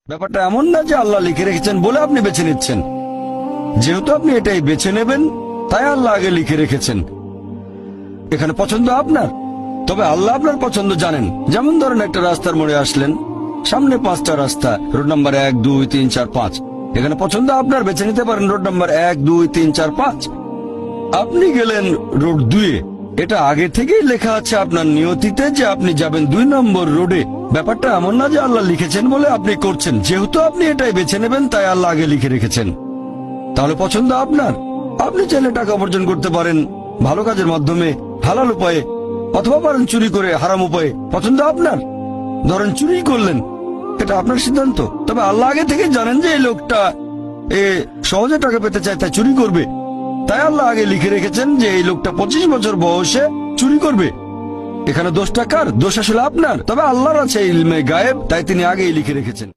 ব্যাপারটা এমন না যে আল্লাহ লিখে রেখেছেন বলে আপনি বেছে নিচ্ছেন। যেহেতু আপনি এটাই বেছে নেবেন, তাই আল্লাহ আগে লিখে রেখেছেন। এখানে পছন্দ আপনার, তবে আল্লাহ আপনার পছন্দ জানেন। যেমন ধরেন একটা রাস্তার মোড়ে আসলেন, সামনে 5টা রাস্তা, রোড নাম্বার 1, 2, 3, 4, 5। এখানে পছন্দ আপনার, বেছে নিতে পারেন রোড নাম্বার 1, 2, 3, 4, 5। আপনি গেলেন রোড 2-এ। এটা আগে থেকেই লেখা আছে আপনার নিয়তিতে যে আপনি যাবেন 2 নম্বর রোডে। ব্যাপারটা এমন না যে আল্লাহ লিখেছেন বলে আপনি করছেন। যেহেতু আপনি এটাই বেছে নেবেন, তাই আল্লাহ আগে লিখে রেখেছেন। তাহলে পছন্দ আপনার। আপনি চাইলে টাকা উপার্জন করতে পারেন ভালো কাজের মাধ্যমে, হালাল উপায়ে, অথবা পারেন চুরি করে হারাম উপায়ে। পছন্দ আপনার। ধরেন চুরি করলেন, এটা আপনার সিদ্ধান্ত। তবে আল্লাহ আগে থেকে জানেন যে এই লোকটা সহজে টাকা পেতে চায়, তাই চুরি করবে। তাই আল্লাহ আগে লিখে রেখেছেন যে এই লোকটা 25 বছর বয়সে চুরি করবে। এখানে দোষটা কার? দোষ আসলে আপনার। তবে আল্লাহর আছে ইলমে গায়েব, তাই তিনি আগেই লিখে রেখেছেন।